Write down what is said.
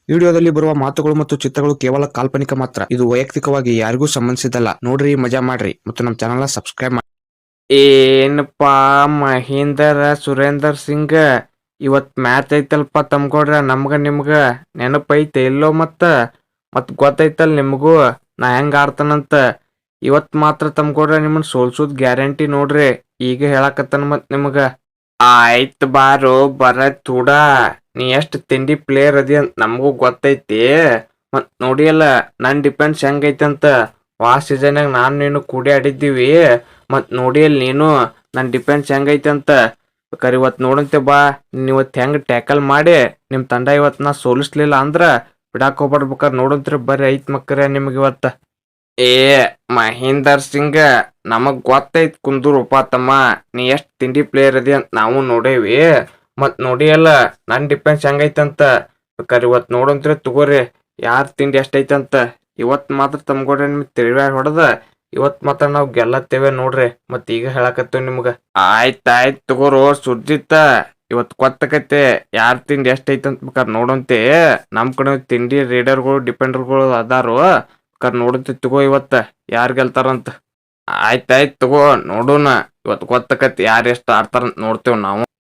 ವಿಡಿಯೋದಲ್ಲಿ ಬರುವ ಮಾತುಗಳು ಮತ್ತು ಚಿತ್ರಗಳು ಕೇವಲ ಕಾಲ್ಪನಿಕ ಮಾತ್ರ. ಇದು ವೈಯಕ್ತಿಕವಾಗಿ ಯಾರಿಗೂ ಸಂಬಂಧಿಸಿದಲ್ಲ. ನೋಡ್ರಿ, ಮಜಾ ಮಾಡ್ರಿ ಮತ್ತು ನಮ್ಮ ಚಾನಲ್ನ ಸಬ್ಸ್ಕ್ರೈಬ್ ಮಾಡಿ. ಏನಪ್ಪಾ ಮಹೇಂದರ್ ಸುರೇಂದರ್ ಸಿಂಗ್ ಇವತ್ ಮ್ಯಾಚ್ ಐತಲ್ಪ ತಮ್ಕೊಡ್ರ. ನಮ್ಗ ನಿಮ್ಗ ನೆನಪೈತೆ ಇಲ್ಲೋ? ಮತ್ ಗೊತ್ತೈತಲ್ ನಿಮಗೂ ನಾ ಹೆಂಗ ಆಡ್ತಾನಂತ. ಇವತ್ ಮಾತ್ರ ತಮ್ಕೊಡ್ರ ನಿಮ್ಮನ್ ಸೋಲ್ಸುದ್ ಗ್ಯಾರಂಟಿ ನೋಡ್ರಿ. ಈಗ ಹೇಳಕತ್ತನ ಮತ್ ನಿಮ್ಗ. ಆಯ್ತ್ ಬಾರು ಬರತ್ ತೂಡ. ನೀ ಎಷ್ಟ್ ತಿಂಡಿ ಪ್ಲೇಯರ್ ಅದಿ ಅಂತ ನಮಗೂ ಗೊತ್ತೈತಿ. ಮತ್ ನೋಡಿಯಲ್ಲ ನನ್ ಡಿಫೆನ್ಸ್ ಹೆಂಗೈತಿ ಅಂತ. ಸೀಸನ್ಯಾಗ ನಾನು ನೀನು ಕೂಡಿ ಆಡಿದ್ದೀವಿ. ಮತ್ ನೋಡಿಯಲ್ ನೀನು ನನ್ ಡಿಫೆನ್ಸ್ ಹೆಂಗೈತಿ ಅಂತ. ಬೇಕಾರೆ ಇವತ್ ನೋಡಂತೆ ಬಾ. ನೀನ್ ಇವತ್ ಹೆಂಗ್ ಟ್ಯಾಕಲ್ ಮಾಡಿ ನಿಮ್ ತಂಡ ಇವತ್ ನಾ ಸೋಲಿಸ್ಲಿಲ್ಲ ಅಂದ್ರ ಬಿಡಾಕ್ ಹೋಗ್ಬಾರ್ಬೇಕಾರ್ ನೋಡಂತ್ರಿ. ಬರ್ರಿ ಐತ್ ಮಕ್ಕರ ನಿಮ್ಗೆ ಇವತ್ತ. ಏ ಮಹೇಂದರ್ ಸಿಂಗ್, ನಮಗ್ ಗೊತ್ತೈತ್ ಕುಂದೂರುಪ್ಪ ತಮ್ಮ. ನೀ ಎಷ್ಟ್ ತಿಂಡಿ ಪ್ಲೇಯರ್ ಅದಿ ಅಂತ ನಾವು ನೋಡೇವಿ. ಮತ್ ನೋಡಿಯಲ್ಲ ನನ್ ಡಿಫೆನ್ಸ್ ಹೆಂಗೈತಂತ. ಬೇಕಾರೆ ಇವತ್ ನೋಡಂತ್ರಿ ತಗೋರಿ ಯಾರ್ ತಿಂಡಿ ಎಷ್ಟೈತಂತ. ಇವತ್ ಮಾತ್ರ ತಮ್ಗೊಡ್ರಿ ನಿಮ್ಗೆ ತಿಳಿವ್ಯಾಗ ಹೊಡೆದ ಇವತ್ ಮಾತ್ರ ನಾವ್ ಗೆಲ್ಲತ್ತೇವೆ ನೋಡ್ರಿ. ಮತ್ ಈಗ ಹೇಳಕತ್ತೇವ್ ನಿಮ್ಗ. ಆಯ್ತ್ ತಗೋರು ಸುರ್ಜಿತ್ತ. ಇವತ್ ಗೊತ್ತಕೈತೆ ಯಾರ್ ತಿಂಡಿ ಎಷ್ಟೈತಂತ. ಬೇಕಾರ್ ನೋಡಂತೆ. ನಮ್ ಕಡೆ ತಿಂಡಿ ರೀಡರ್ಗಳು ಡಿಪೆಂಡರ್ಗಳು ಅದಾರು. ಬೇಕಾರ್ ನೋಡಂತೆ ತಗೋ ಇವತ್ತ ಯಾರ್ ಗೆಲ್ತಾರಂತ. ಆಯ್ತ್ ತಗೋ ನೋಡೋಣ. ಇವತ್ ಗೊತ್ತಕೈತಿ ಯಾರ್ ಎಷ್ಟ್ ಆಡ್ತಾರಂತ ನೋಡ್ತೇವ್ ನಾವು.